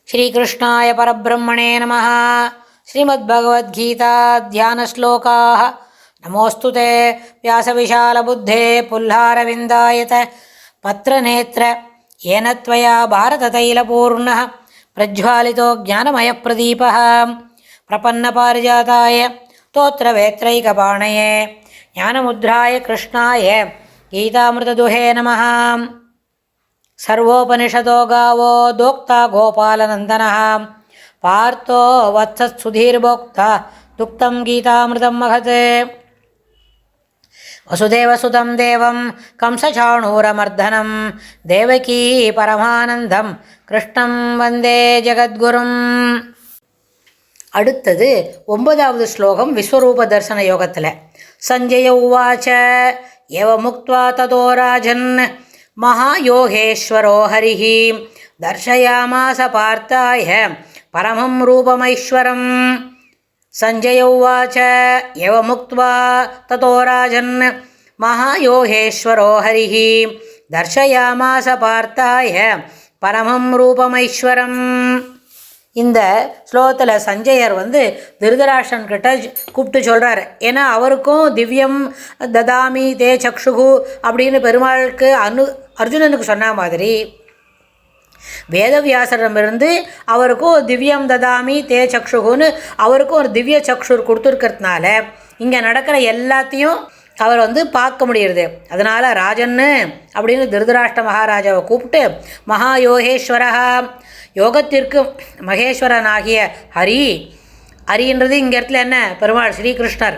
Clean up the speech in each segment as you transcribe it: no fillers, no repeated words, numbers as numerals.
श्रीकृष्णाय परब्रह्मणे नमः। श्रीमद्भगवद्गीता ध्यानश्लोकाः। नमोऽस्तु ते व्यासविशालबुद्धे पुल्लारविन्दायत पत्रनेत्र येन त्वया भारततैलपूर्णः प्रज्वालितो ज्ञानमयप्रदीपः प्रपन्नपारिजाताय स्तोत्रवेत्रैकपाणये ज्ञानमुद्राय कृष्णाय गीतामृतदुहे नमः। सर्वोपनिषदो गावो दोक्ता गोपालनन्दनः पार्थो वत्सत्सुधीर्भोक्ता दुक्तं गीतामृतं महत्। वसुदेवसुतं देवं कंसचाणूरमर्दनं देवकी परमानन्दं कृष्णं वन्दे जगद्गुरुम्. அடுத்தது 9வது ஸ்லோகம் விஸ்வரூப தர்சன யோகத்தில். சஞ்சய உவாச்ச ஏவ முக்த்வா ததோ ராஜன் महायोगेश्वरो हरिः दर्शयामास पार्थाय परमं रूपमैश्वरम्. संजय उवाच एवमुक्त्वा ततो राजन् महायोगेश्वरो हरिः दर्शयामास पार्थाय परमं रूपमैश्वरम्. இந்த ஸ்லோகத்தில் சஞ்சயர் திருதராஷ்டிரன் கிட்ட கூப்பிட்டு சொல்கிறார். ஏன்னா அவருக்கும் திவ்யம் ததாமி தே சக்ஷுகு அப்படின்னு பெருமாளுக்கு அர்ஜுனனுக்கு சொன்ன மாதிரி வேதவியாசரிடமிருந்து அவருக்கும் திவ்யம் ததாமி தே சக்ஷுகுன்னு அவருக்கும் ஒரு திவ்ய சக்ஷுர் கொடுத்துருக்கிறதுனால இங்கே நடக்கிற எல்லாத்தையும் அவர் பார்க்க முடியுது. அதனால் ராஜன்னு அப்படின்னு திருதராஷ்டிர மகாராஜாவை கூப்பிட்டு மகாயோகேஸ்வரா யோகத்திற்கு மகேஸ்வரனாகிய ஹரின்றது இங்கே இடத்துல என்ன பெருமாள் ஸ்ரீகிருஷ்ணர்.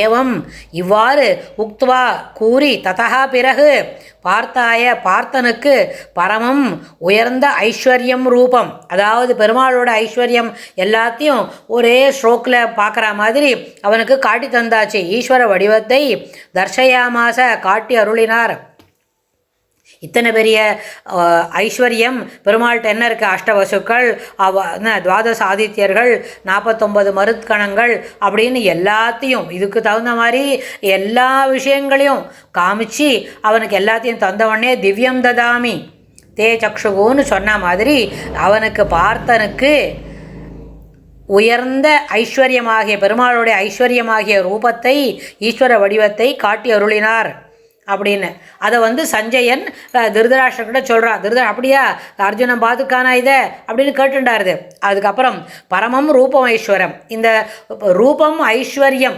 ஏவம் இவ்வாறு உக்த்வா கூறி ததா பிறகு பார்த்தனுக்கு பரமம் உயர்ந்த ஐஸ்வர்யம் ரூபம், அதாவது பெருமாளோட ஐஸ்வர்யம் எல்லாத்தையும் ஒரே ஸ்ட்ரோக்கில் பார்க்குற மாதிரி அவனுக்கு காட்டி தந்தாச்சு. ஈஸ்வர வடிவத்தை தர்ஷயாமாச காட்டி அருளினார். இத்தனை பெரிய ஐஸ்வர்யம் பெருமாள்கிட்ட என்ன இருக்குது? அஷ்டவசுக்கள், துவாதச ஆதித்யர்கள், 49 மருத்கணங்கள் அப்படின்னு எல்லாத்தையும் இதுக்கு தகுந்த மாதிரி எல்லா விஷயங்களையும் காமிச்சு அவனுக்கு எல்லாத்தையும் தந்தவொடனே திவ்யம் ததாமி தே சக்ஷுகுன்னு சொன்ன மாதிரி அவனுக்கு பார்த்தனுக்கு உயர்ந்த ஐஸ்வர்யமாகிய பெருமாளுடைய ஐஸ்வர்யமாகிய ரூபத்தை ஈஸ்வர வடிவத்தை காட்டி அருளினார் அப்படின்னு. அதை சஞ்சயன் திருதராஷ்டிரக்கிட்ட சொல்கிறான். அப்படியா அர்ஜுனன் பார்த்துக்கானா இதை அப்படின்னு கேட்டுண்டாருது. அதுக்கப்புறம் பரமம் ரூபம் ஐஸ்வரம், இந்த ரூபம் ஐஸ்வர்யம்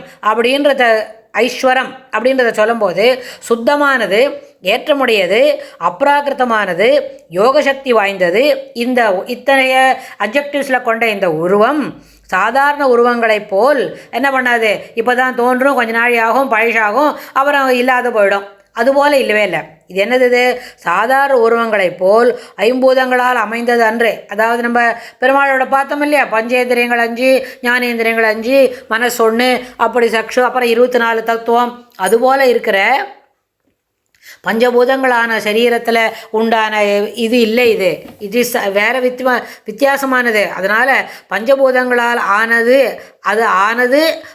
ஐஸ்வரம் அப்படின்றத சொல்லும்போது சுத்தமானது, ஏற்றமுடையது, அப்ராகிருத்தமானது, யோகசக்தி வாய்ந்தது. இந்த இத்தனைய அப்ஜெக்டிவ்ஸில் கொண்ட இந்த உருவம் சாதாரண உருவங்களைப் போல் என்ன பண்ணாது, இப்போ தான் தோன்றும், கொஞ்ச நாள் ஆகும், பழசாகும், அப்புறம் இல்லாத போயிடும். அதுபோல் இல்லவே இல்லை. இது என்னது? சாதாரண உருவங்களைப் போல் ஐம்பூதங்களால் அமைந்தது அன்று. அதாவது நம்ம பெருமாளோட பார்த்தோம் இல்லையா, பஞ்சேந்திரியங்கள் 5, ஞானேந்திரியங்கள் 5, மனசு 1, அப்படி சக்ஷு, அப்புறம் 24 தத்துவம், அதுபோல் இருக்கிற பஞ்சபூதங்களான சரீரத்தில் உண்டான இது இல்லை. இது வேறு வித்தியாசமானது. அதனால் பஞ்சபூதங்களால் ஆனது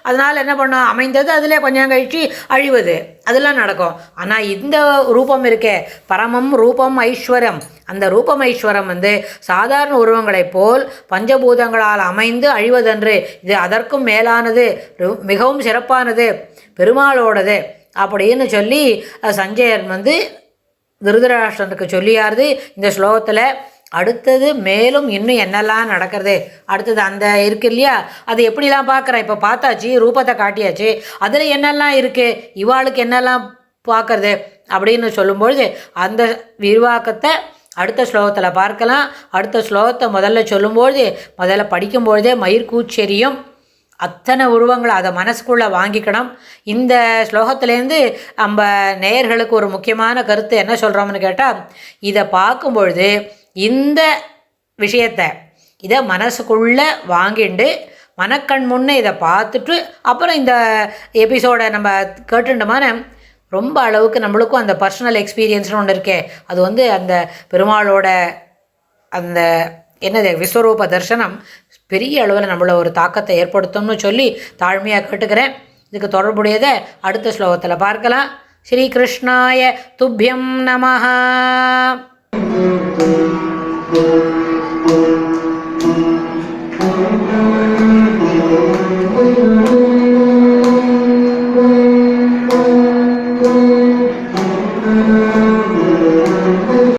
அதனால் என்ன பண்ணோம், அமைந்தது, அதில் கொஞ்சம் கழிச்சு அழிவது, அதெல்லாம் நடக்கும். ஆனால் இந்த ரூபம் இருக்கே பரமம் ரூபம் ஐஸ்வரம், அந்த ரூபம் ஐஸ்வரம் சாதாரண உருவங்களைப் போல் பஞ்சபூதங்களால் அமைந்து அழிவதன்று. இது அதற்கும் மேலானது, மிகவும் சிறப்பானது, பெருமாளோடது அப்படின்னு சொல்லி சஞ்சயன் திருதராஷ்டிரனுக்கு சொல்லியாருது இந்த ஸ்லோகத்தில். அடுத்தது மேலும் இன்னும் என்னெல்லாம் நடக்கிறது, அடுத்தது அந்த இருக்கு இல்லையா, அது எப்படிலாம் பார்க்குறேன். இப்போ பார்த்தாச்சு, ரூபத்தை காட்டியாச்சு, அதில் என்னெல்லாம் இருக்குது, இவாளுக்கு என்னெல்லாம் பார்க்குறது அப்படின்னு சொல்லும்பொழுது அந்த விரிவாக்கத்தை அடுத்த ஸ்லோகத்தில் பார்க்கலாம். அடுத்த ஸ்லோகத்தை முதல்ல படிக்கும்பொழுதே மயிர்கூச்செரியும் அத்தனை உருவங்களை அதை மனசுக்குள்ளே வாங்கிக்கணும். இந்த ஸ்லோகத்துலேருந்து நம்ம நேயர்களுக்கு ஒரு முக்கியமான கருத்து என்ன சொல்கிறோம்னு கேட்டால், இதை பார்க்கும்பொழுது இந்த விஷயத்தை இதை மனசுக்குள்ளே வாங்கிண்டு மனக்கண் முன்னே இதை பார்த்துட்டு அப்புறம் இந்த எபிசோடை நம்ம கேட்டுட்டோமான ரொம்ப அளவுக்கு நம்மளுக்கும் அந்த பர்சனல் எக்ஸ்பீரியன்ஸ்னு ஒன்று இருக்கே, அது அந்த பெருமாளோட அந்த விஸ்வரூப தர்சனம் பெரிய அளவில் நம்மள ஒரு தாக்கத்தை ஏற்படுத்தும்னு சொல்லி தாழ்மையாக கேட்டுக்கிறேன். இதுக்கு தொடர்புடையதை அடுத்த ஸ்லோகத்தில் பார்க்கலாம். ஸ்ரீ கிருஷ்ணாய துப்யம் நமஹ. கண்டு